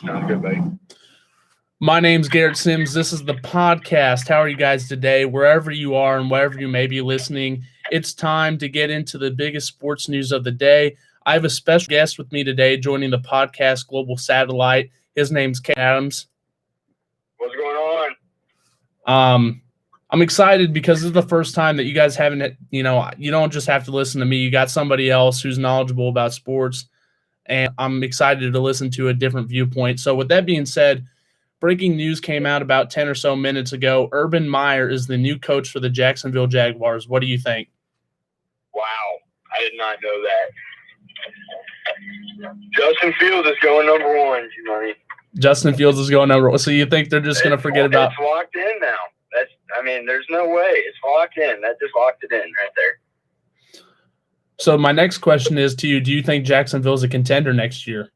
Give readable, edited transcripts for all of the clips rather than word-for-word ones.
Sounds good, buddy. My name's Garrett Sims. This is the podcast. How are you guys today? Wherever you are and wherever you may be listening, it's time to get into the biggest sports news of the day. I have a special guest with me today joining the podcast Global Satellite. His name's Cade Adams. What's going on? I'm excited because this is the first time that you guys haven't, you don't just have to listen to me. You got somebody else who's knowledgeable about sports, and I'm excited to listen to a different viewpoint. So with that being said, breaking news came out about 10 or so minutes ago. Urban Meyer is the new coach for the Jacksonville Jaguars. What do you think? Wow, I did not know that. Justin Fields is going number one, G-Money. Justin Fields is going number one. So you think they're just going to forget about – It's locked in now. There's no way. It's locked in. That just locked it in right there. So my next question is to you, do you think Jacksonville's a contender next year?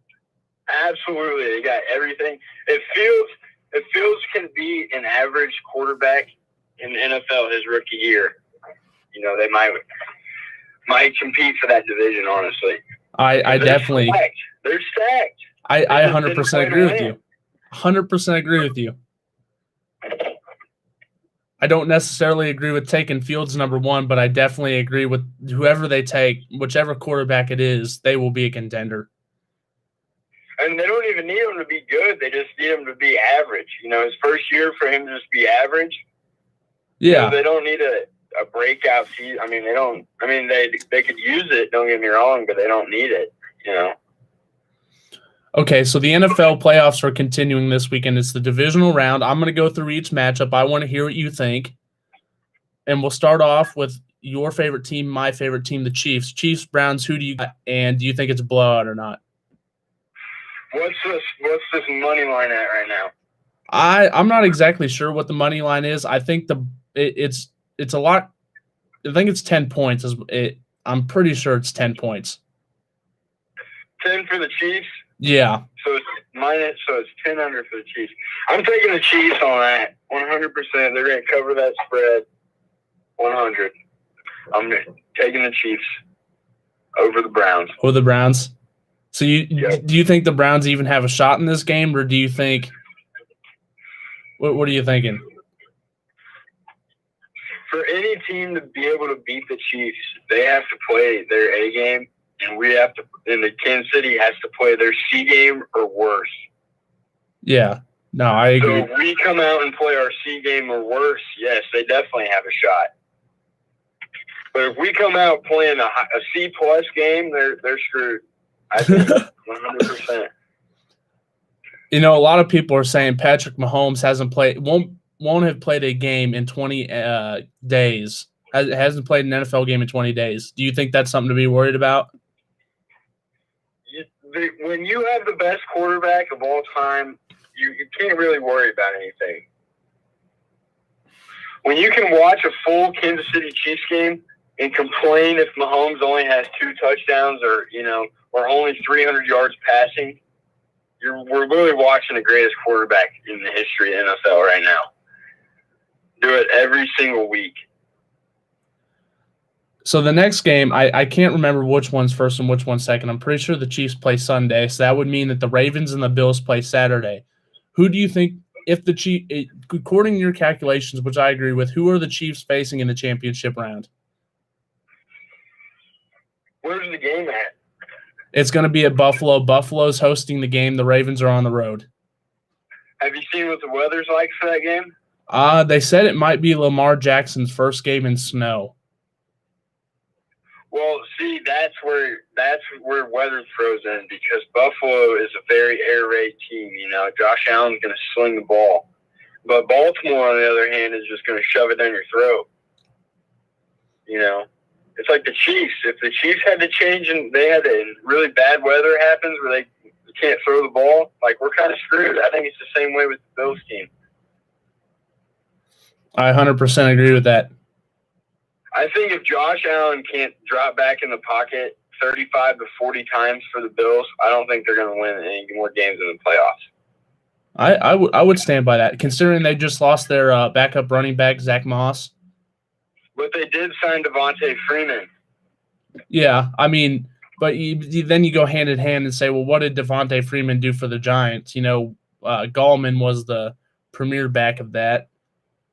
Absolutely. They got everything. If Fields can be an average quarterback in the NFL his rookie year, they might compete for that division, honestly. I definitely – They're stacked. I 100% agree with you. 100% agree with you. I don't necessarily agree with taking Fields number one, but I definitely agree with whoever they take, whichever quarterback it is, they will be a contender. And they don't even need him to be good. They just need him to be average. His first year for him to just be average. Yeah. They don't need a breakout season. They could use it, don't get me wrong, but they don't need it, Okay, so the NFL playoffs are continuing this weekend. It's the divisional round. I'm going to go through each matchup. I want to hear what you think. And we'll start off with your favorite team, my favorite team, the Chiefs. Chiefs, Browns, who do you got, and do you think it's a blowout or not? What's this money line at right now? I'm not exactly sure what the money line is. I think it's a lot. I think it's 10 points. I'm pretty sure it's 10 points. 10 for the Chiefs? Yeah. So it's 10 under for the Chiefs. I'm taking the Chiefs on that. 100%. They're going to cover that spread. 100. I'm taking the Chiefs over the Browns. Over the Browns. So do you think the Browns even have a shot in this game, or do you think what are you thinking? For any team to be able to beat the Chiefs, they have to play their A game, and the Kansas City has to play their C game or worse. Yeah. No, I agree. So if we come out and play our C game or worse, yes, they definitely have a shot. But if we come out playing a C-plus game, they're screwed. I think 100%. A lot of people are saying Patrick Mahomes won't have played a game in 20 days. Hasn't played an NFL game in 20 days. Do you think that's something to be worried about? When you have the best quarterback of all time, you can't really worry about anything. When you can watch a full Kansas City Chiefs game and complain if Mahomes only has 2 touchdowns or only 300 yards passing, we're really watching the greatest quarterback in the history of the NFL right now. Do it every single week. So the next game, I can't remember which one's first and which one's second. I'm pretty sure the Chiefs play Sunday, so that would mean that the Ravens and the Bills play Saturday. Who do you think, if the Chiefs, according to your calculations, which I agree with, who are the Chiefs facing in the championship round? Where's the game at? It's going to be at Buffalo. Buffalo's hosting the game. The Ravens are on the road. Have you seen what the weather's like for that game? They said it might be Lamar Jackson's first game in snow. Well, see, that's where weather throws in, because Buffalo is a very air raid team. Josh Allen's going to sling the ball, but Baltimore, on the other hand, is just going to shove it down your throat. It's like the Chiefs. If the Chiefs had to change and they had really bad weather happens where they can't throw the ball, we're kind of screwed. I think it's the same way with the Bills team. I 100% agree with that. I think if Josh Allen can't drop back in the pocket 35 to 40 times for the Bills, I don't think they're going to win any more games in the playoffs. I would stand by that, considering they just lost their backup running back, Zach Moss. But they did sign Devontae Freeman. Yeah, I mean, But then you go hand in hand and say, well, what did Devontae Freeman do for the Giants? Gallman was the premier back of that.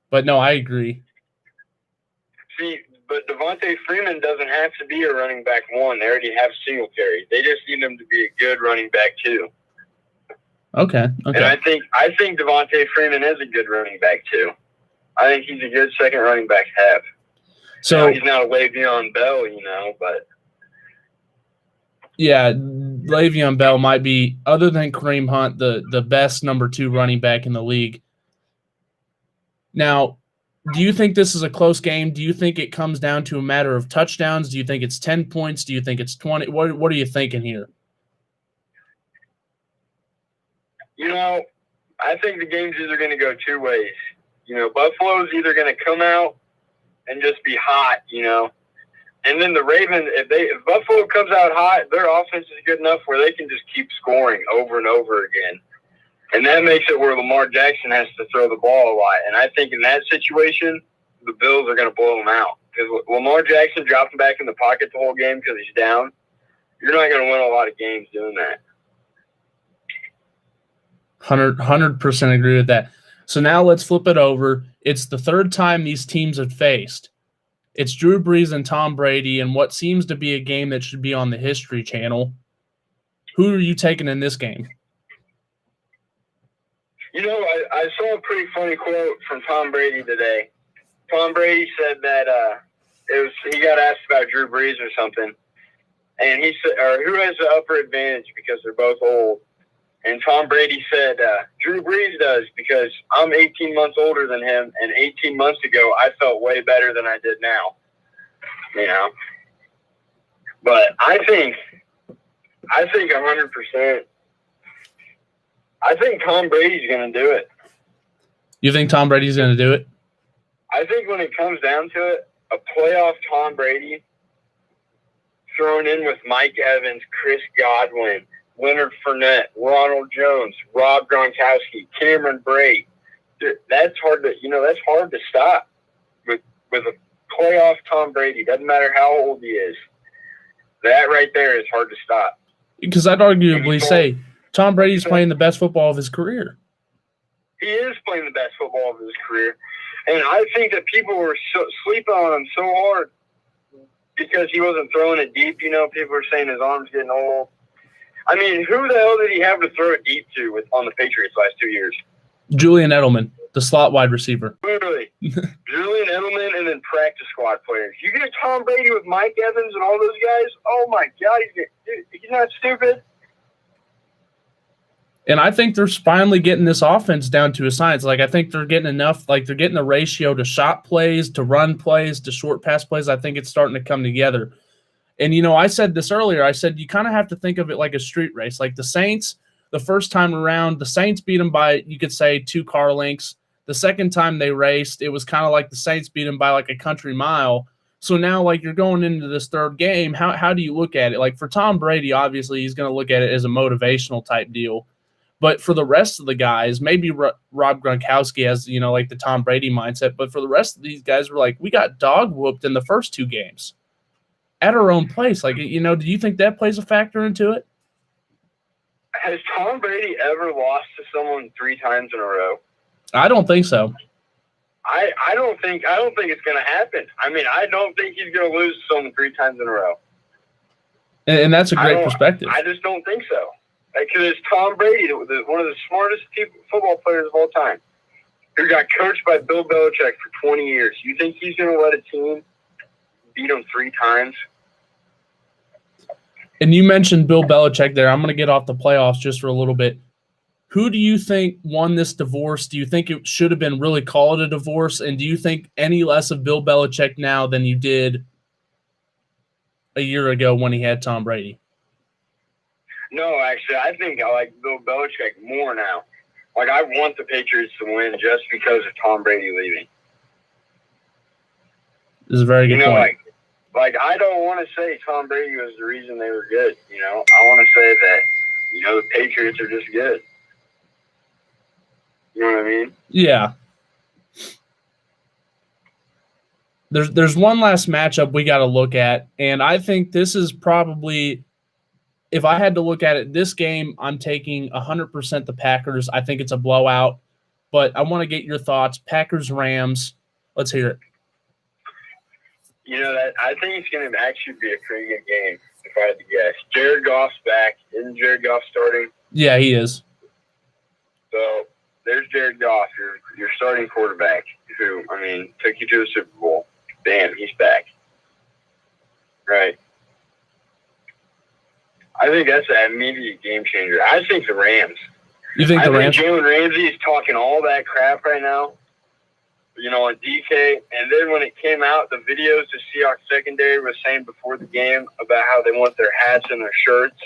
But no, I agree. See, but Devontae Freeman doesn't have to be a running back one. They already have Singletary. They just need him to be a good running back two. Okay. And I think Devontae Freeman is a good running back too. I think he's a good second running back to have. So he's not a Le'Veon Bell, but yeah, Le'Veon Bell might be, other than Kareem Hunt, the best number 2 running back in the league. Now, do you think this is a close game? Do you think it comes down to a matter of touchdowns? Do you think it's 10 points? Do you think it's 20? What are you thinking here? I think the game's either going to go two ways. Buffalo's either going to come out and just be hot, and then the Ravens, if Buffalo comes out hot, their offense is good enough where they can just keep scoring over and over again. And that makes it where Lamar Jackson has to throw the ball a lot. And I think in that situation, the Bills are going to blow them out. Because Lamar Jackson dropping back in the pocket the whole game because he's down, you're not going to win a lot of games doing that. 100% agree with that. So now let's flip it over. It's the third time these teams have faced. It's Drew Brees and Tom Brady in what seems to be a game that should be on the History Channel. Who are you taking in this game? I saw a pretty funny quote from Tom Brady today. Tom Brady said that he got asked about Drew Brees or something, and he said, or who has the upper advantage because they're both old. And Tom Brady said, Drew Brees does because I'm 18 months older than him, and 18 months ago I felt way better than I did now. But I think 100%. I think Tom Brady's going to do it. You think Tom Brady's going to do it? I think when it comes down to it, a playoff Tom Brady thrown in with Mike Evans, Chris Godwin, Leonard Fournette, Ronald Jones, Rob Gronkowski, Cameron Brate. That's hard to stop with a playoff Tom Brady. Doesn't matter how old he is. That right there is hard to stop. Because I'd arguably say Tom Brady's playing the best football of his career. He is playing the best football of his career. And I think that people were sleeping on him so hard because he wasn't throwing it deep. People were saying his arm's getting old. I mean, who the hell did he have to throw it deep to on the Patriots last 2 years? Julian Edelman, the slot wide receiver. Literally. Julian Edelman and then practice squad players. You get Tom Brady with Mike Evans and all those guys, oh my God, he's not stupid. And I think they're finally getting this offense down to a science. I think they're getting enough, they're getting the ratio to shot plays, to run plays, to short pass plays. I think it's starting to come together. And, I said this earlier. I said you kind of have to think of it like a street race. Like the Saints, the first time around, the Saints beat them by, you could say, 2 car lengths. The second time they raced, it was kind of like the Saints beat them by a country mile. So now, you're going into this third game, how do you look at it? For Tom Brady, obviously, he's going to look at it as a motivational type deal. But for the rest of the guys, maybe Rob Gronkowski has, the Tom Brady mindset. But for the rest of these guys, we're we got dog whooped in the first 2 games at our own place. Do you think that plays a factor into it? Has Tom Brady ever lost to someone 3 times in a row? I don't think so. I don't think it's going to happen. I mean, I don't think he's going to lose to someone 3 times in a row. And that's a great perspective. I just don't think so. Because it's Tom Brady, one of the smartest football players of all time, who got coached by Bill Belichick for 20 years. You think he's going to let a team beat him 3 times? And you mentioned Bill Belichick there. I'm going to get off the playoffs just for a little bit. Who do you think won this divorce? Do you think it should have been really called a divorce? And do you think any less of Bill Belichick now than you did a year ago when he had Tom Brady? No, actually, I think I like Bill Belichick more now. I want the Patriots to win just because of Tom Brady leaving. This is a very good point. I don't want to say Tom Brady was the reason they were good. I want to say that, the Patriots are just good. You know what I mean? Yeah. There's one last matchup we got to look at, and I think this is probably if I had to look at it, this game, I'm taking 100% the Packers. I think it's a blowout, but I want to get your thoughts. Packers-Rams. Let's hear it. I think it's going to actually be a pretty good game, if I had to guess. Jared Goff's back. Isn't Jared Goff starting? Yeah, he is. So there's Jared Goff, your starting quarterback, who, took you to the Super Bowl. Damn, he's back. Right. I think that's an immediate game changer. I think the Rams. You think the Rams? I think Jalen Ramsey is talking all that crap right now, on DK. And then when it came out, the videos the Seahawks secondary was saying before the game about how they want their hats and their shirts.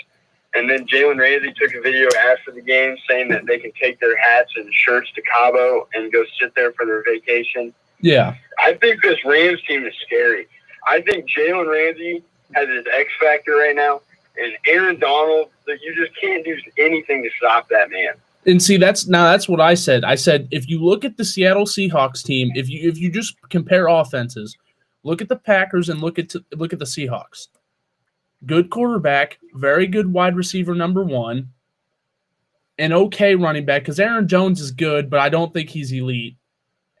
And then Jalen Ramsey took a video after the game saying that they can take their hats and shirts to Cabo and go sit there for their vacation. Yeah. I think this Rams team is scary. I think Jalen Ramsey has his X factor right now. And Aaron Donald, you just can't do anything to stop that man. And see, that's what I said. I said if you look at the Seattle Seahawks team, if you just compare offenses, look at the Packers and look at the Seahawks. Good quarterback, very good wide receiver number one, an okay running back because Aaron Jones is good, but I don't think he's elite.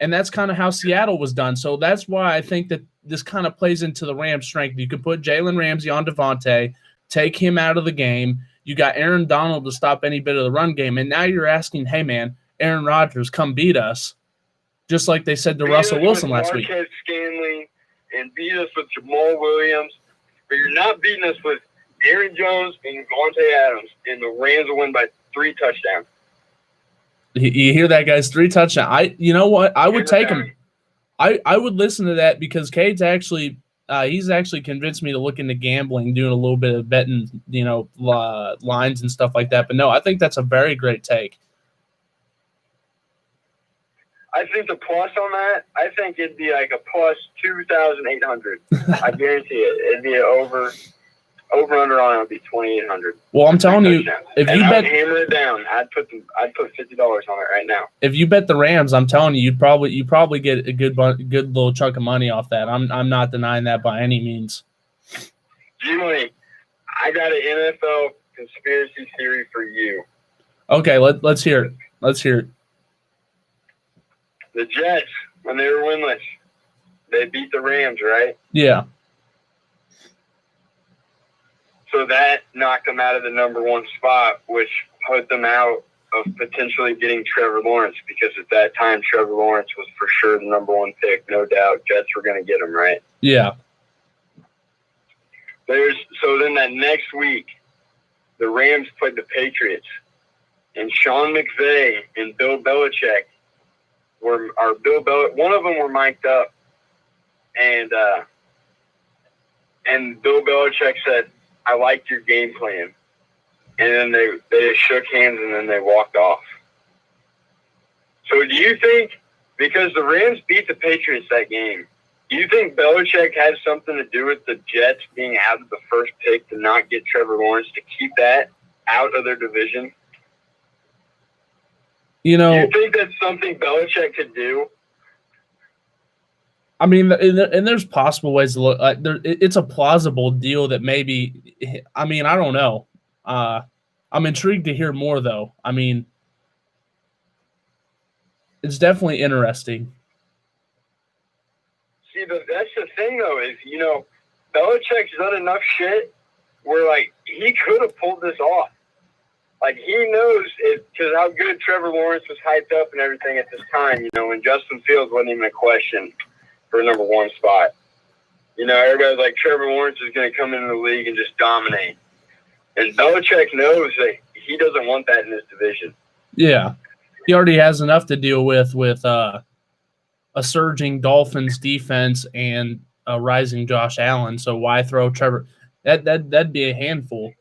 And that's kind of how Seattle was done. So that's why I think that this kind of plays into the Rams' strength. You can put Jalen Ramsey on Devontae, take him out of the game. You got Aaron Donald to stop any bit of the run game. And now you're asking, hey, man, Aaron Rodgers, come beat us, just like they said to Russell Wilson last week. Marquez Scanley and beat us with Jamal Williams. But you're not beating us with Aaron Jones and Devontae Adams. And the Rams will win by 3 touchdowns. You hear that, guys? 3 touchdowns. You know what? I would take him. I would listen to that because Cade's actually he's actually convinced me to look into gambling, doing a little bit of betting, lines and stuff like that. But no, I think that's a very great take. I think the plus on that, I think it'd be like a plus 2,800. I guarantee it. It'd be over under on it would be 2,800. Well, I'm telling you, if you bet, hammer it down, I'd put $50 on it right now. If you bet the Rams, I'm telling you, you probably get a good little chunk of money off that. I'm not denying that by any means. G-Money, I got an NFL conspiracy theory for you. Okay, let's hear it. Let's hear it. The Jets, when they were winless, they beat the Rams, right? Yeah. So that knocked them out of the number 1 spot, which put them out of potentially getting Trevor Lawrence, because at that time Trevor Lawrence was for sure the number 1 pick, no doubt. Jets were going to get him, right? Yeah. So then that next week, the Rams played the Patriots, and Sean McVay and Bill Belichick one of them were mic'd up, and Bill Belichick said, "I liked your game plan," and then they shook hands and then they walked off. So do you think, because the Rams beat the Patriots that game, do you think Belichick had something to do with the Jets being out of the first pick to not get Trevor Lawrence, to keep that out of their division? Do you think that's something Belichick could do? I mean, and there's possible ways to look. It's a plausible deal that maybe. I mean, I don't know. I'm intrigued to hear more, though. I mean, it's definitely interesting. See, that's the thing, though, is Belichick's done enough shit where he could have pulled this off. He knows it, because how good Trevor Lawrence was hyped up and everything at this time, when Justin Fields wasn't even a question for a number 1 spot. Everybody's like, Trevor Lawrence is going to come into the league and just dominate. And Belichick knows that he doesn't want that in his division. Yeah. He already has enough to deal with a surging Dolphins defense and a rising Josh Allen. So why throw Trevor? That'd be a handful.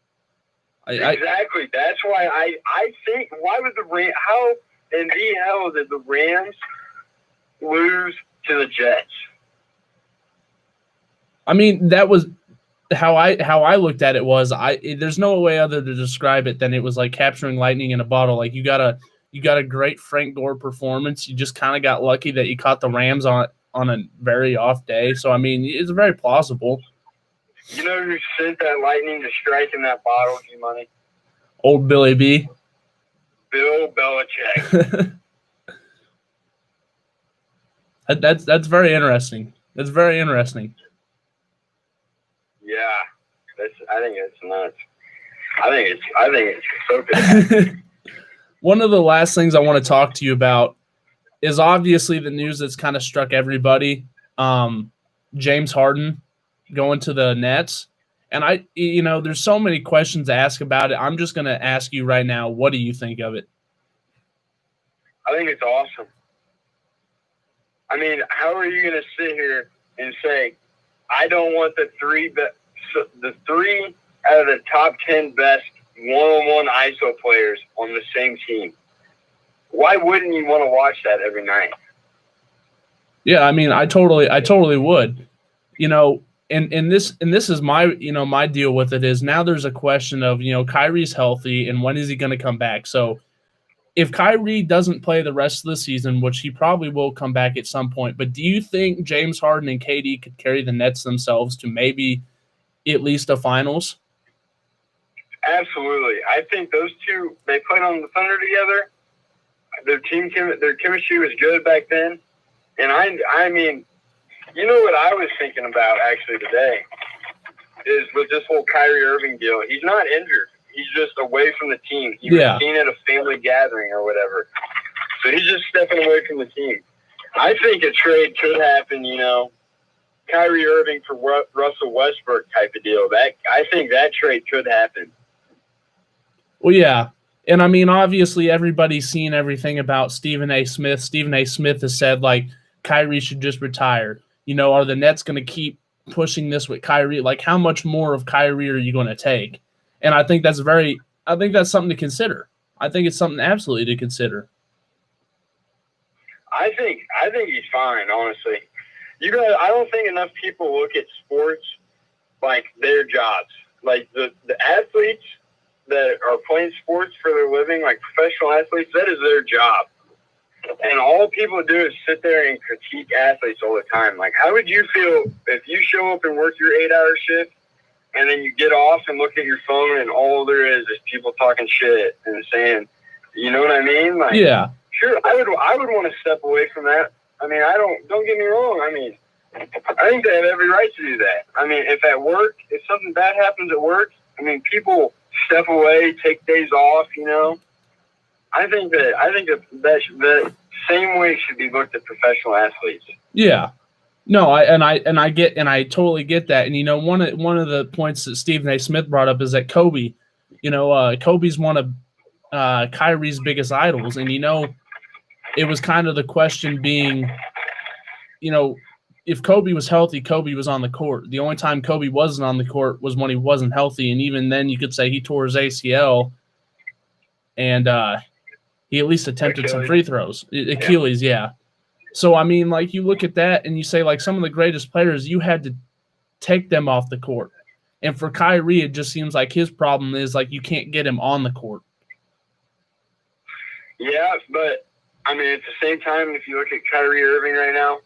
Exactly. That's why I think, why would the Rams, how in the hell did the Rams lose to the Jets? I mean, that was how I looked at it. There's no way other to describe it than it was like capturing lightning in a bottle. You got a great Frank Gore performance. You just kind of got lucky that you caught the Rams on a very off day. So I mean, it's very plausible. You know who sent that lightning to strike in that bottle, G-Money? Old Billy B. Bill Belichick. That's very interesting. That's very interesting. Yeah, I think it's nuts. I think it's so good. One of the last things I want to talk to you about is obviously the news that's kind of struck everybody. James Harden going to the Nets. And there's so many questions to ask about it. I'm just going to ask you right now, what do you think of it? I think it's awesome. I mean, how are you going to sit here and say, I don't want the three out of the top 10 best one-on-one ISO players on the same team? Why wouldn't you want to watch that every night? Yeah, I mean, I totally would. And this is my deal with it is now there's a question of, Kyrie's healthy and when is he going to come back? So if Kyrie doesn't play the rest of the season, which he probably will come back at some point, but do you think James Harden and KD could carry the Nets themselves to maybe at least a finals? Absolutely. I think those two, they played on the Thunder together. Their chemistry was good back then. And I mean, you know what I was thinking about actually today is with this whole Kyrie Irving deal. He's not injured. He's just away from the team. He was seen at a family gathering or whatever. So he's just stepping away from the team. I think a trade could happen, Kyrie Irving for Russell Westbrook type of deal. I think that trade could happen. Well, yeah. And I mean, obviously everybody's seen everything about Stephen A. Smith. Stephen A. Smith has said, Kyrie should just retire. Are the Nets going to keep pushing this with Kyrie? How much more of Kyrie are you going to take? And I think that's something to consider. I think it's something absolutely to consider. I think he's fine, honestly. I don't think enough people look at sports like their jobs. Like the athletes that are playing sports for their living, like professional athletes, that is their job. And all people do is sit there and critique athletes all the time. How would you feel if you show up and work your 8-hour shift and then you get off and look at your phone and all there is people talking shit and saying, you know what I mean? Yeah. Sure, I would want to step away from that. I mean, don't get me wrong. I mean, I think they have every right to do that. I mean, if something bad happens at work, I mean, people step away, take days off, I think that same way should be looked at professional athletes. Yeah. No, I totally get that. And one of the points that Stephen A. Smith brought up is that Kobe, Kobe's one of Kyrie's biggest idols, and it was kind of the question being, if Kobe was healthy, Kobe was on the court. The only time Kobe wasn't on the court was when he wasn't healthy, and even then, you could say he tore his ACL, and he at least attempted some free throws. Achilles, yeah. So, I mean, you look at that and you say, some of the greatest players, you had to take them off the court. And for Kyrie, it just seems like his problem is, you can't get him on the court. Yeah, but, I mean, at the same time, if you look at Kyrie Irving right now,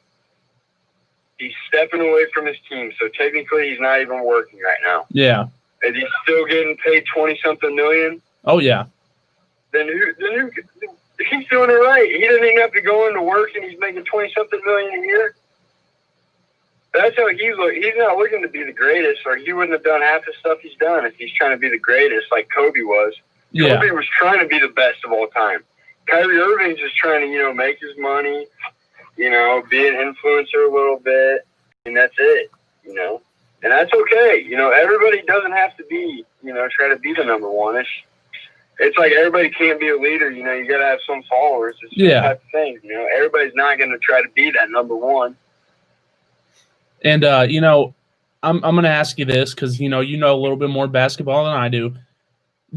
he's stepping away from his team. So, technically, he's not even working right now. Yeah. And he's still getting paid $20-something million. Oh, yeah. Then he's doing it right. He doesn't even have to go into work, and he's making $20-something million a year. That's how he's looking. He's not looking to be the greatest, or he wouldn't have done half the stuff he's done if he's trying to be the greatest like Kobe was. Yeah. Kobe was trying to be the best of all time. Kyrie Irving's just trying to, make his money, be an influencer a little bit, and that's it, And that's okay. Everybody doesn't have to be, try to be the number one. It's like everybody can't be a leader. You got to have some followers. It's the type of thing. Everybody's not going to try to be that number one. And, I'm going to ask you this because, you know a little bit more basketball than I do.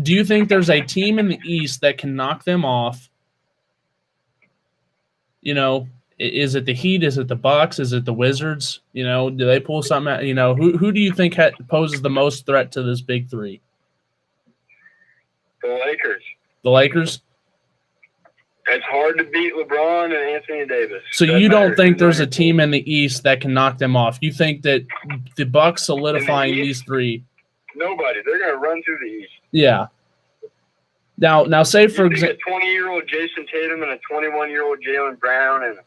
Do you think there's a team in the East that can knock them off? Is it the Heat? Is it the Bucks? Is it the Wizards? Do they pull something out? Who do you think poses the most threat to this big three? The Lakers. The Lakers? It's hard to beat LeBron and Anthony Davis. So you don't think there's a team in the East that can knock them off? You think that the Bucks solidifying these three? Nobody. They're going to run through the East. Yeah. Now, say for example, a 20-year-old Jason Tatum and a 21-year-old Jaylen Brown and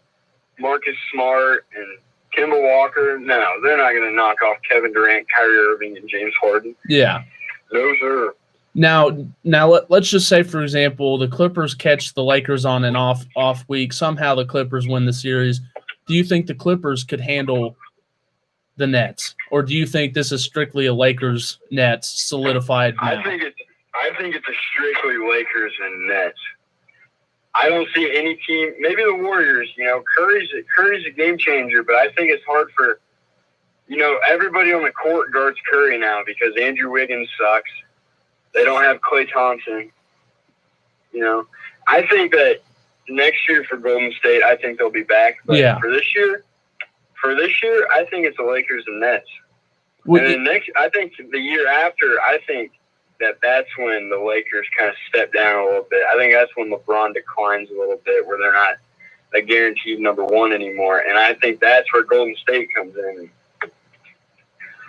Marcus Smart and Kemba Walker. No, they're not going to knock off Kevin Durant, Kyrie Irving, and James Harden. Yeah. Those are. Now let's just say, for example, the Clippers catch the Lakers on an off week. Somehow the Clippers win the series. Do you think the Clippers could handle the Nets, or do you think this is strictly a Lakers Nets solidified now? I think it's a strictly Lakers and Nets. I don't see any team. Maybe the Warriors. Curry's a game changer, but I think it's hard for everybody on the court guards Curry now because Andrew Wiggins sucks. They don't have Klay Thompson. I think that next year for Golden State, I think they'll be back. But for this year, I think it's the Lakers and Nets. And then I think the year after, I think that's when the Lakers kind of step down a little bit. I think that's when LeBron declines a little bit, where they're not a guaranteed number one anymore. And I think that's where Golden State comes in.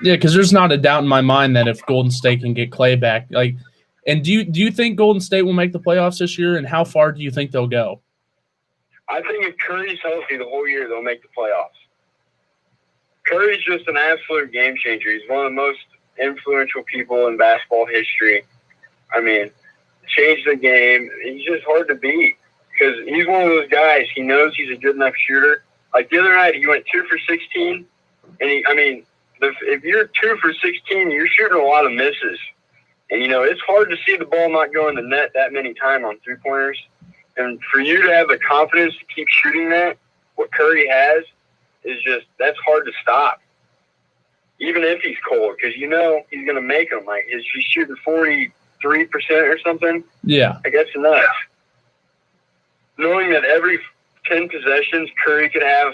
Yeah, because there's not a doubt in my mind that if Golden State can get Klay back, and do you think Golden State will make the playoffs this year, and how far do you think they'll go? I think if Curry's healthy the whole year, they'll make the playoffs. Curry's just an absolute game changer. He's one of the most influential people in basketball history. I mean, changed the game. He's just hard to beat because he's one of those guys. He knows he's a good enough shooter. Like the other night, he went 2 for 16, and if you're 2 for 16, you're shooting a lot of misses. And, it's hard to see the ball not go in the net that many times on three-pointers. And for you to have the confidence to keep shooting that, what Curry has, is just – that's hard to stop. Even if he's cold, because he's going to make them. Like, is he shooting 43% or something? Yeah. I guess nuts. Knowing that every 10 possessions, Curry could have,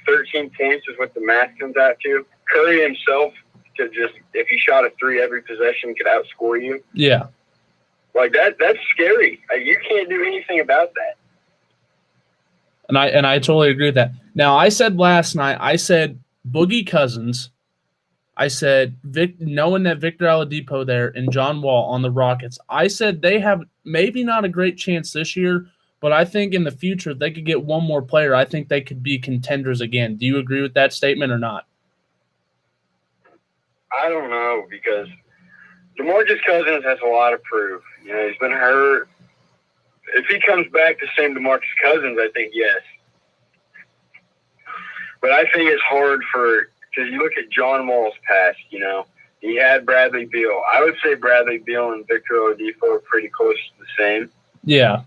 13 points is what the math comes out to. Curry himself could just, if he shot a 3 every possession, could outscore you. Yeah. That's scary. You can't do anything about that. And I totally agree with that. Now, I said last night, Boogie Cousins, I said knowing that Victor Oladipo there and John Wall on the Rockets, I said they have maybe not a great chance this year, but I think in the future if they could get one more player, I think they could be contenders again. Do you agree with that statement or not? I don't know, because DeMarcus Cousins has a lot to prove. He's been hurt. If he comes back the same DeMarcus Cousins, I think yes. But I think it's hard because you look at John Wall's past, he had Bradley Beal. I would say Bradley Beal and Victor Oladipo are pretty close to the same. Yeah.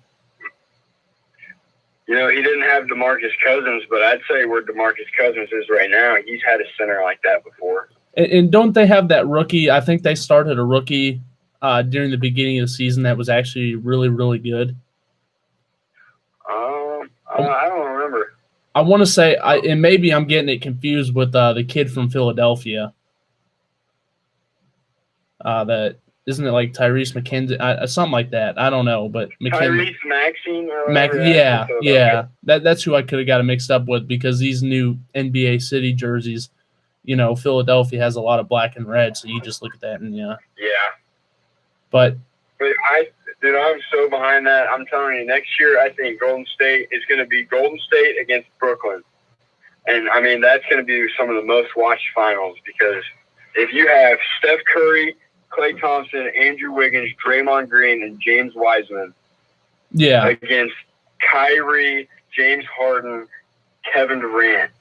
He didn't have DeMarcus Cousins, but I'd say where DeMarcus Cousins is right now, he's had a center like that before. And don't they have that rookie? I think they started a rookie during the beginning of the season that was actually really, really good. I don't remember. I want to say, and maybe I'm getting it confused with the kid from Philadelphia. That isn't it like Tyrese McKenzie, something like that. I don't know, but Tyrese Maxey. Yeah. That's who I could have got it mixed up with because these new NBA City jerseys. Philadelphia has a lot of black and red, so you just look at that and yeah. But I'm so behind that. I'm telling you, next year I think Golden State is going to be Golden State against Brooklyn, and that's going to be some of the most watched finals because if you have Steph Curry, Klay Thompson, Andrew Wiggins, Draymond Green, and James Wiseman, against Kyrie, James Harden, Kevin Durant.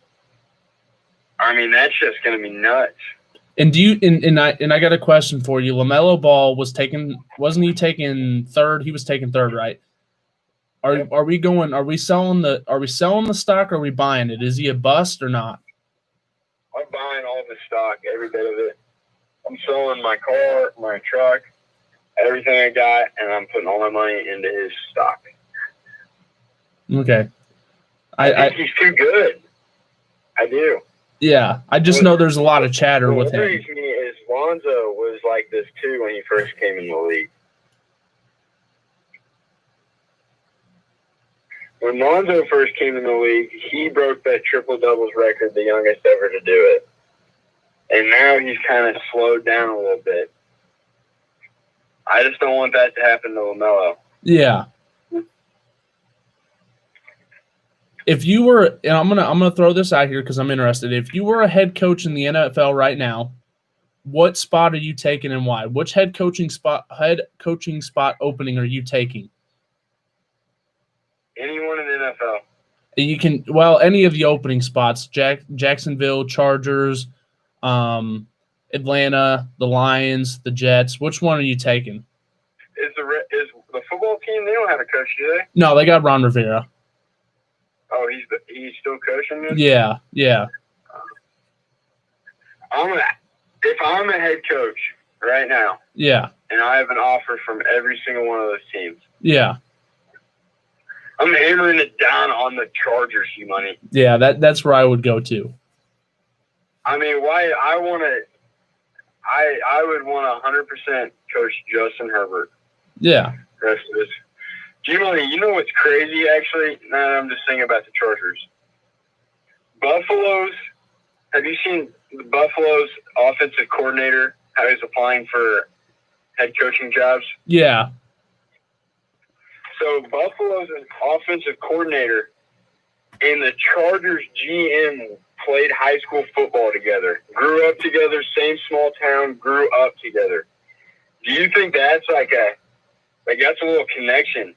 That's just going to be nuts. And do you? And I got a question for you. LaMelo Ball wasn't he taken third? He was taken third, right? Are we selling the stock? Or are we buying it? Is he a bust or not? I'm buying all the stock, every bit of it. I'm selling my car, my truck, everything I got, and I'm putting all my money into his stock. Okay. I think he's too good. I do. Yeah, I just know there's a lot of chatter with him. What worries me is Lonzo was like this too when he first came in the league. when Lonzo first came in the league, he broke that triple-doubles record, the youngest ever to do it. And now he's kind of slowed down a little bit. I just don't want that to happen to LaMelo. Yeah. If you were, and I'm gonna throw this out here because I'm interested. If you were a head coach in the NFL right now, what spot are you taking and why? Which head coaching spot opening are you taking? Anyone in the NFL. You can, any of the opening spots: Jacksonville, Chargers, Atlanta, the Lions, the Jets. Which one are you taking? Is the football team? They don't have a coach, do they? No, they got Ron Rivera. Oh, he's still coaching this? Yeah. If I'm a head coach right now, yeah, and I have an offer from every single one of those teams, yeah, I'm hammering it down on the Chargers, you money. Yeah, that's where I would go to. I mean, why I would want 100% coach Justin Herbert. Yeah. Rest of this. G-Money, you know what's crazy, actually? Now I'm just thinking about the Chargers. Have you seen the Buffalo's offensive coordinator, how he's applying for head coaching jobs? Yeah. So Buffalo's offensive coordinator and the Chargers GM played high school football together, grew up together, same small town, grew up together. Do you think that's that's a little connection?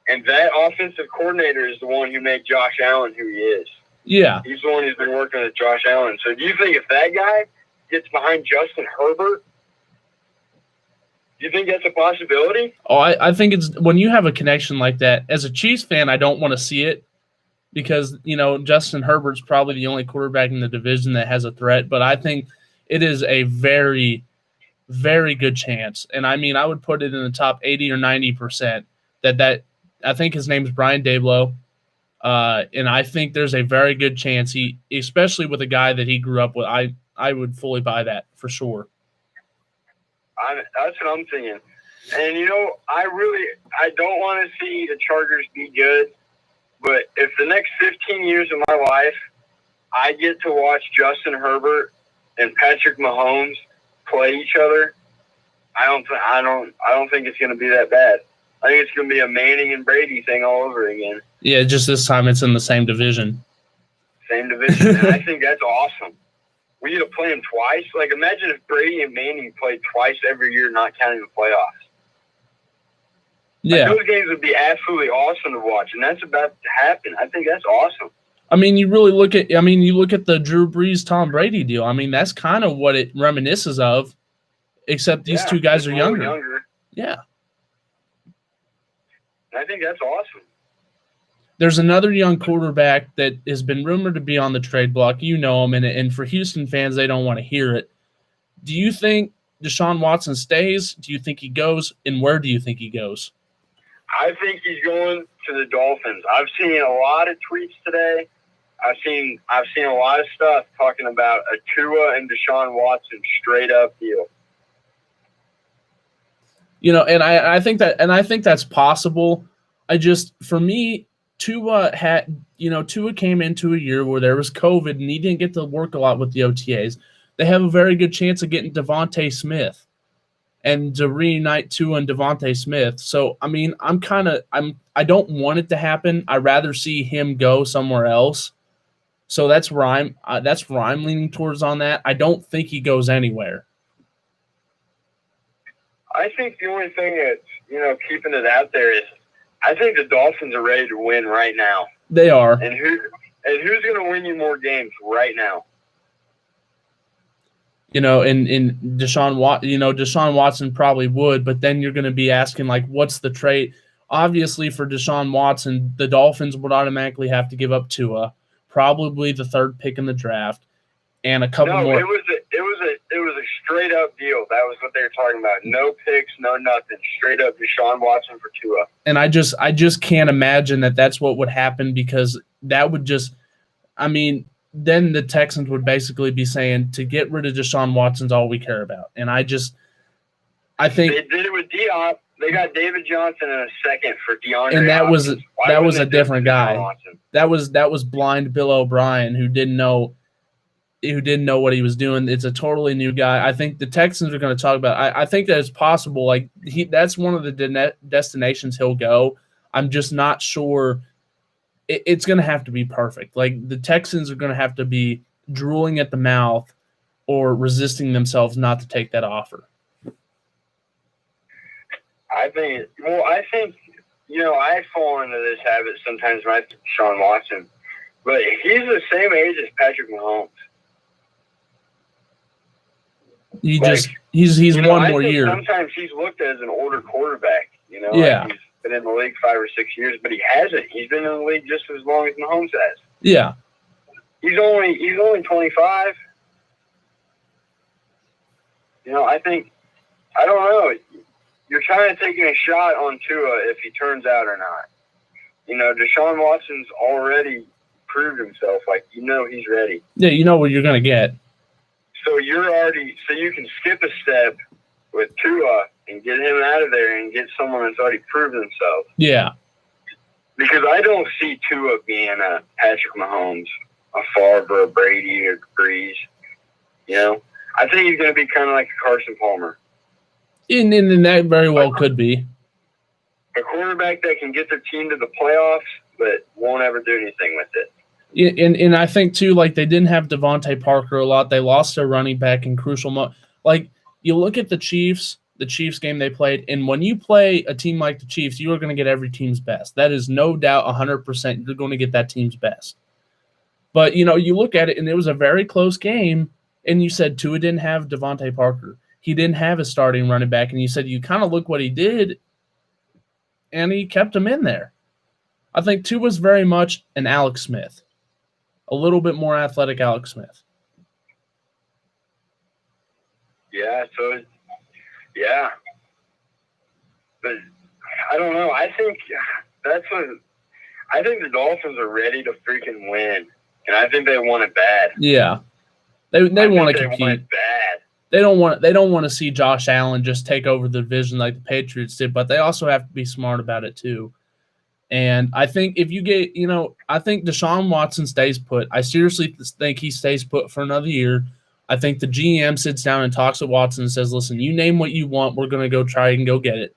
And that offensive coordinator is the one who made Josh Allen who he is. Yeah. He's the one who's been working with Josh Allen. So do you think if that guy gets behind Justin Herbert, do you think that's a possibility? Oh, I think it's when you have a connection like that. As a Chiefs fan, I don't want to see it because, Justin Herbert's probably the only quarterback in the division that has a threat. But I think it is a very, very good chance. And, I would put it in the top 80 or 90% that I think his name's Brian Daboll. And I think there's a very good chance he, especially with a guy that he grew up with, I would fully buy that for sure. That's what I'm thinking. And, I don't want to see the Chargers be good, but if the next 15 years of my life, I get to watch Justin Herbert and Patrick Mahomes play each other, I don't think it's going to be that bad. I think it's going to be a Manning and Brady thing all over again. Yeah, just this time it's in the same division. And I think that's awesome. We get to play them twice. Like, imagine if Brady and Manning played twice every year, not counting the playoffs. Yeah. Those games would be absolutely awesome to watch, and that's about to happen. I think that's awesome. You really look at the Drew Brees, Tom Brady deal. That's kind of what it reminisces of, except these two guys are younger. Yeah. I think that's awesome. There's another young quarterback that has been rumored to be on the trade block. You know him, and for Houston fans, they don't want to hear it. Do you think Deshaun Watson stays? Do you think he goes? And where do you think he goes? I think he's going to the Dolphins. I've seen a lot of tweets today. I've seen a lot of stuff talking about a Tua and Deshaun Watson straight up deal. And I think that's possible. For me, Tua came into a year where there was COVID and he didn't get to work a lot with the OTAs. They have a very good chance of getting Devontae Smith and to reunite Tua and Devontae Smith. So, I don't want it to happen. I'd rather see him go somewhere else. So that's where I'm leaning towards on that. I don't think he goes anywhere. I think the only thing that's, keeping it out there is I think the Dolphins are ready to win right now. They are. And who's going to win you more games right now? In Deshaun Watson probably would, but then you're going to be asking, what's the trade? Obviously, for Deshaun Watson, the Dolphins would automatically have to give up Tua, probably the third pick in the draft, and a couple more. It was a straight up deal. That was what they were talking about. No picks, no nothing. Straight up Deshaun Watson for Tua. And I just can't imagine that that's what would happen because that would just, then the Texans would basically be saying to get rid of Deshaun Watson's all we care about. And I think they did it with Diop. They got David Johnson in a second for DeAndre And that was Hopkins. Why wouldn't a they do different Deshaun guy. Watson? That was blind Bill O'Brien who didn't know what he was doing. It's a totally new guy. I think the Texans are going to talk about. I think that it's possible. Like that's one of the destinations he'll go. I'm just not sure. It's going to have to be perfect. Like the Texans are going to have to be drooling at the mouth or resisting themselves not to take that offer. I think, I fall into this habit sometimes when I think Deshaun Watson, but he's the same age as Patrick Mahomes. He's one more year. Sometimes he's looked at as an older quarterback, Yeah. Like he's been in the league 5 or 6 years, but he hasn't. He's been in the league just as long as Mahomes has. Yeah. He's only 25. I don't know. You're kind of taking a shot on Tua if he turns out or not. Deshaun Watson's already proved himself. Like, he's ready. Yeah, you know what you're going to get. So you can skip a step with Tua and get him out of there and get someone that's already proved himself. Yeah. Because I don't see Tua being a Patrick Mahomes, a Favre, a Brady, or Breeze. I think he's going to be kind of like a Carson Palmer. And that very well could be. A quarterback that can get their team to the playoffs, but won't ever do anything with it. Yeah, and I think, too, like, they didn't have Devontae Parker a lot. They lost their running back in crucial moments. Like, you look at the Chiefs game they played, and when you play a team like the Chiefs, you are going to get every team's best. That is no doubt 100% you're going to get that team's best. But, you look at it, and it was a very close game, and you said Tua didn't have Devontae Parker. He didn't have a starting running back, and you said you kind of look what he did, and he kept him in there. I think Tua was very much an Alex Smith. A little bit more athletic Alex Smith. Yeah, but I don't know. I think the Dolphins are ready to freaking win, and I think they want it bad. Yeah, they want to compete. They want it bad. They don't want to see Josh Allen just take over the division like the Patriots did, but they also have to be smart about it too. And I think if you get, I think Deshaun Watson stays put. I seriously think he stays put for another year. I think the GM sits down and talks to Watson and says, listen, you name what you want. We're going to go try and go get it.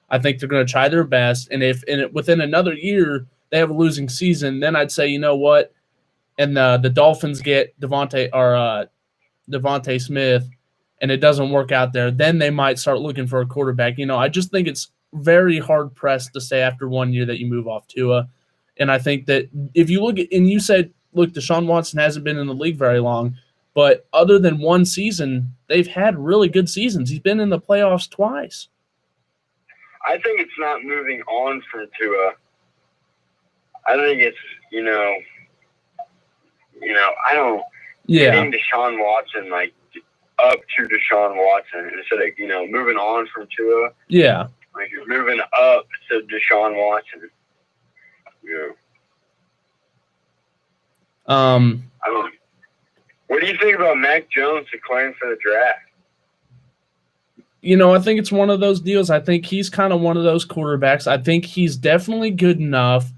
I think they're going to try their best. And if within another year they have a losing season, then I'd say, you know what? And the Dolphins get Devontae Smith and it doesn't work out there, then they might start looking for a quarterback. I just think it's very hard pressed to say after 1 year that you move off Tua. And I think that if you look at, and you said, look, Deshaun Watson hasn't been in the league very long, but other than one season, they've had really good seasons. He's been in the playoffs twice. I think it's not moving on from Tua. I think it's, I don't getting Deshaun Watson like up to Deshaun Watson instead of, moving on from Tua. Yeah. Like you're moving up to Deshaun Watson. Yeah. I don't know. What do you think about Mac Jones declaring for the draft? I think it's one of those deals. I think he's kind of one of those quarterbacks. I think he's definitely good enough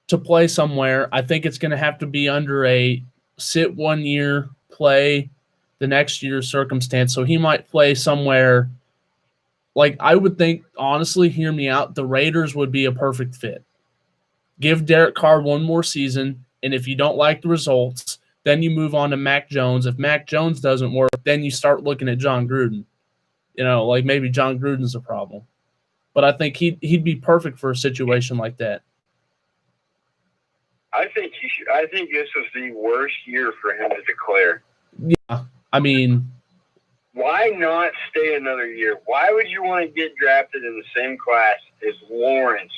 to play somewhere. I think it's going to have to be under a sit 1 year, play the next year circumstance. So he might play somewhere. Like, I would think, honestly, hear me out, the Raiders would be a perfect fit. Give Derek Carr one more season, and if you don't like the results, then you move on to Mac Jones. If Mac Jones doesn't work, then you start looking at John Gruden. Like maybe John Gruden's a problem. But I think he'd be perfect for a situation like that. I think this was the worst year for him to declare. Yeah, I mean, why not stay another year? Why would you want to get drafted in the same class as Lawrence,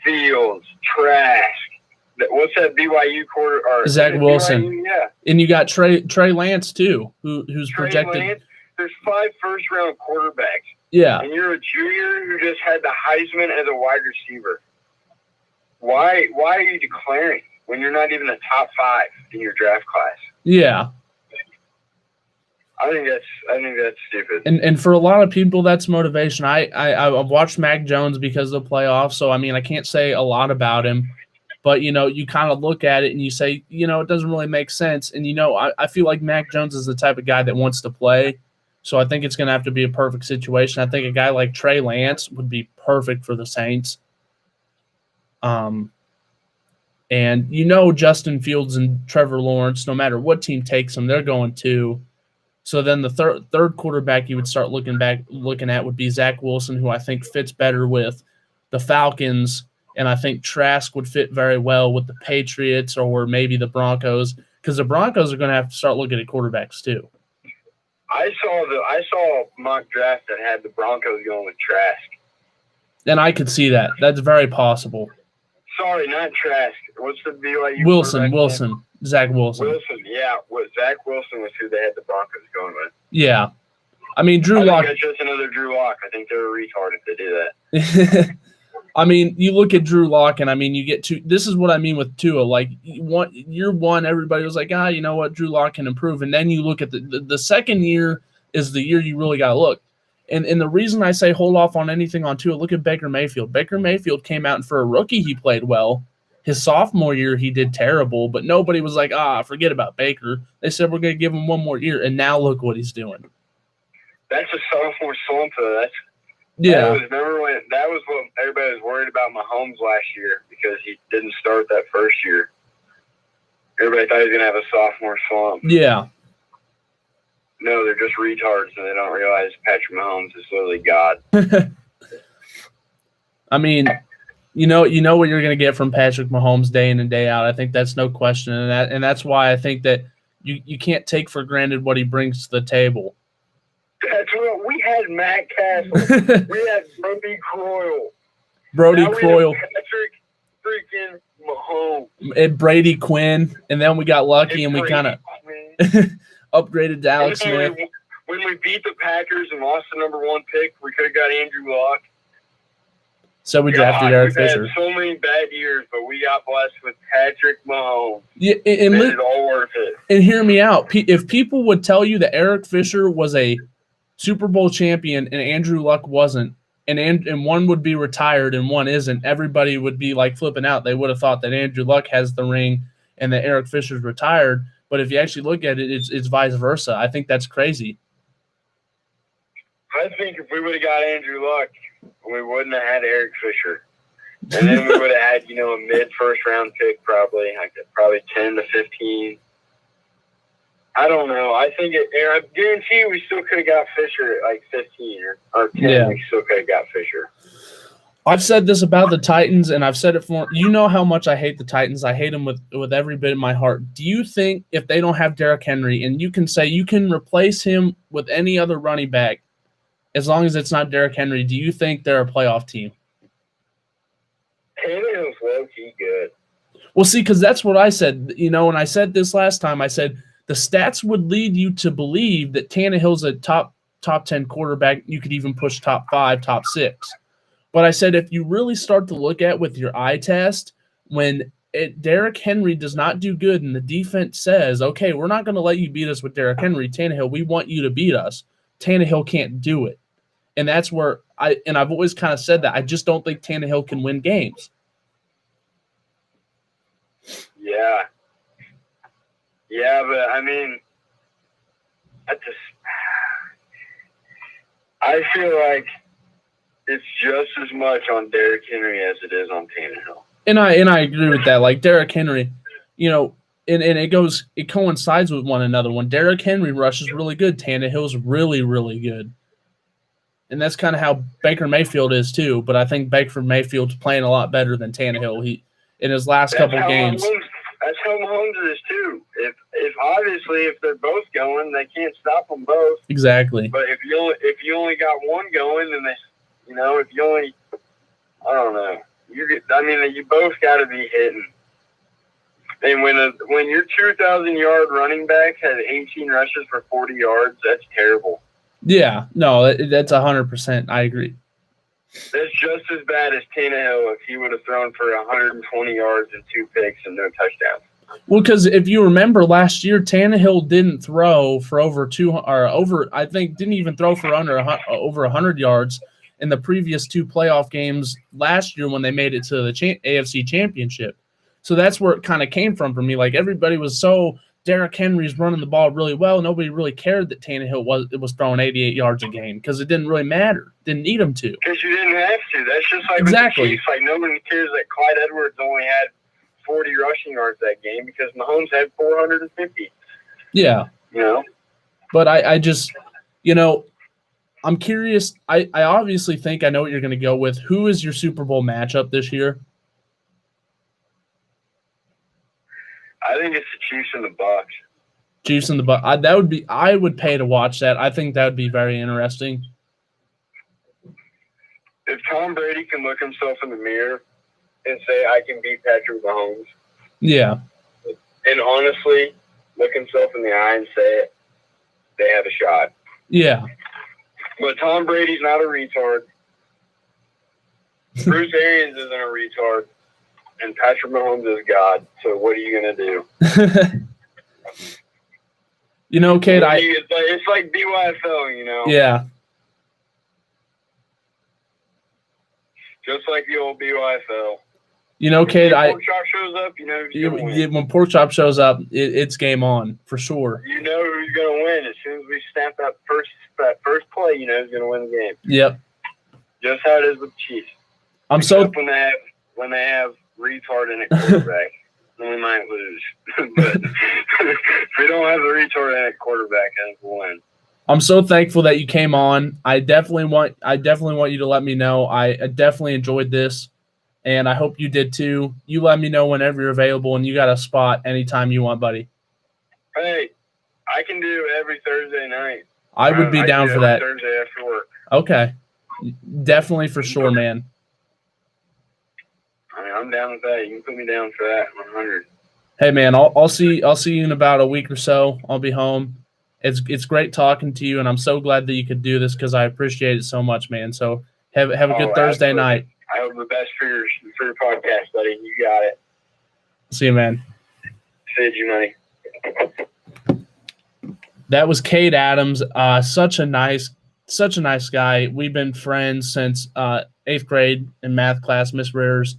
Fields, Trask? What's that BYU quarter? Or Zach Wilson. BYU? Yeah. And you got Trey Lance too, who's projected. Lance, there's 5 first-round quarterbacks. Yeah. And you're a junior who just had the Heisman as a wide receiver. Why are you declaring when you're not even a top 5 in your draft class? Yeah. I think that's stupid. And for a lot of people, that's motivation. I've watched Mac Jones because of the playoffs, so I mean I can't say a lot about him, but you kind of look at it and you say it doesn't really make sense. And I feel like Mac Jones is the type of guy that wants to play, so I think it's going to have to be a perfect situation. I think a guy like Trey Lance would be perfect for the Saints. And Justin Fields and Trevor Lawrence, no matter what team takes them, they're going to. So then the third quarterback you would start looking at would be Zach Wilson, who I think fits better with the Falcons, and I think Trask would fit very well with the Patriots or maybe the Broncos, because the Broncos are going to have to start looking at quarterbacks too. I saw a mock draft that had the Broncos going with Trask. And I could see that. That's very possible. Sorry, not Trask. What's the BYU? Wilson. Zach Wilson. Yeah. Zach Wilson was who they had the Broncos going with. Yeah. I mean, Drew Lock. That's just another Drew Lock. I think they're a retard if they do that. I mean, you look at Drew Lock, and I mean, you get two. This is what I mean with Tua. Like, year one, everybody was like, you know what, Drew Lock can improve. And then you look at the second year is the year you really got to look. And the reason I say hold off on anything on Tua, look at Baker Mayfield. Baker Mayfield came out, and for a rookie, he played well. His sophomore year, he did terrible, but nobody was like, forget about Baker. They said we're going to give him one more year, and now look what he's doing. That's a sophomore slump, though. That was what everybody was worried about Mahomes last year because he didn't start that first year. Everybody thought he was going to have a sophomore slump. Yeah. No, they're just retards, and they don't realize Patrick Mahomes is literally God. I mean, you know what you're going to get from Patrick Mahomes day in and day out. I think that's no question, and that's why I think that you can't take for granted what he brings to the table. That's what we had. Matt Castle. We had Brody Croyle. Patrick freaking Mahomes. And Brady Quinn, and then we got lucky and we kind of upgraded to Alex Smith. When we beat the Packers and lost the number 1 pick, we could have got Andrew Luck. So we drafted Eric Fisher. We've had so many bad years, but we got blessed with Patrick Mahomes. Yeah, and made it all worth it. And hear me out. If people would tell you that Eric Fisher was a Super Bowl champion and Andrew Luck wasn't, and one would be retired and one isn't, everybody would be like flipping out. They would have thought that Andrew Luck has the ring and that Eric Fisher's retired. But if you actually look at it, it's vice versa. I think that's crazy. I think if we would have got Andrew Luck, we wouldn't have had Eric Fisher. And then we would have had, a mid-first round pick probably 10 to 15. I don't know. I guarantee we still could have got Fisher at 15 or 10. Yeah. We still could have got Fisher. I've said this about the Titans, and I've said it for how much I hate the Titans. I hate them with every bit of my heart. Do you think if they don't have Derrick Henry, and you can say you can replace him with any other running back, as long as it's not Derrick Henry, do you think they're a playoff team? Tannehill's low-key good. Well, see, because that's what I said. And I said this last time. I said the stats would lead you to believe that Tannehill's a top 10 quarterback. You could even push top 5, top 6. But I said if you really start to look at with your eye test, when Derrick Henry does not do good and the defense says, okay, we're not going to let you beat us with Derrick Henry, Tannehill, we want you to beat us. Tannehill can't do it. And that's where I've always kind of said that. I just don't think Tannehill can win games. Yeah. Yeah, but I mean, I feel like it's just as much on Derrick Henry as it is on Tannehill. And I agree with that. Like Derrick Henry, and it coincides with one another. When Derrick Henry rushes really good, Tannehill's really, really good. And that's kind of how Baker Mayfield is too. But I think Baker Mayfield's playing a lot better than Tannehill. He in his last couple games. That's how Mahomes is too. If obviously if they're both going, they can't stop them both. Exactly. But if you only got one going, then if you only, I don't know. You both got to be hitting. And when your 2,000-yard running back has 18 rushes for 40 yards, that's terrible. Yeah, no, that's 100%. I agree. That's just as bad as Tannehill if he would have thrown for 120 yards and 2 picks and no touchdowns. Well, because if you remember last year, Tannehill didn't throw for didn't even throw for over 100 yards in the previous two playoff games last year when they made it to the AFC Championship. So that's where it kind of came from for me. Like everybody was so Derrick Henry's running the ball really well. Nobody really cared that Tannehill was throwing 88 yards a game because it didn't really matter. Didn't need him to. Because you didn't have to. That's just like exactly. With the Chiefs. Like nobody cares that Clyde Edwards only had 40 rushing yards that game because Mahomes had 450. Yeah. You know? But I just, I'm curious. I obviously think I know what you're going to go with. Who is your Super Bowl matchup this year? I think it's the Chiefs and the Bucs. Chiefs and the Bucs. I would pay to watch that. I think that would be very interesting. If Tom Brady can look himself in the mirror and say, I can beat Patrick Mahomes. Yeah. And honestly, look himself in the eye and say it, they have a shot. Yeah. But Tom Brady's not a retard. Bruce Arians isn't a retard. And Patrick Mahomes is God. So what are you going to do? Cade, it's like BYFL, Yeah. Just like the old BYFL. Cade, when Pork Chop shows up, who's going to win. When Pork Chop shows up, it's game on for sure. You know who's going to win. As soon as we stamp that first play, who's going to win the game. Yep. Just how it is with the Chiefs. Except when they have retard in a quarterback, then we might lose. But if we don't have the retard in a quarterback, I think we'll win. I'm so thankful that you came on. I definitely want you to let me know. I definitely enjoyed this, and I hope you did too. You let me know whenever you're available, and you got a spot anytime you want, buddy. Hey, I can do every Thursday night. I would be down for that. Thursday after work. Okay, definitely for sure, man. I'm down with that. You can put me down for that. 100. Hey, man, I'll see you in about a week or so. I'll be home. It's great talking to you, and I'm so glad that you could do this because I appreciate it so much, man. So have a good Thursday absolutely. night. I hope the best for your podcast, buddy. You got it. See you, man. See you, money. That was Cade Adams. Such a nice guy. We've been friends since 8th grade in math class, Miss Rears.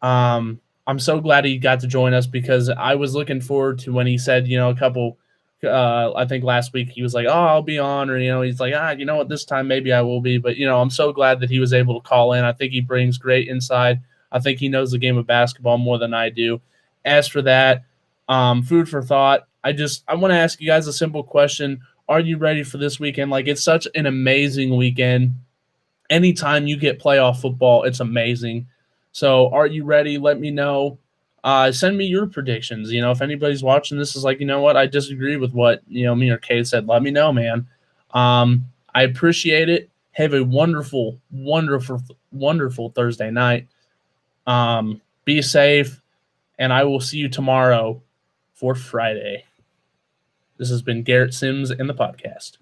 I'm so glad he got to join us because I was looking forward to when he said, a couple. I think last week he was like, "Oh, I'll be on," or he's like, what, this time maybe I will be. But I'm so glad that he was able to call in. I think he brings great insight. I think he knows the game of basketball more than I do. As for that, food for thought. I want to ask you guys a simple question: are you ready for this weekend? Like, it's such an amazing weekend. Anytime you get playoff football, it's amazing. So, are you ready? Let me know. Send me your predictions. If anybody's watching this is like, what, I disagree with what, me or Cade said, let me know, man. I appreciate it. Have a wonderful, wonderful, wonderful Thursday night. Be safe, and I will see you tomorrow for Friday. This has been Garrett Sims in the podcast.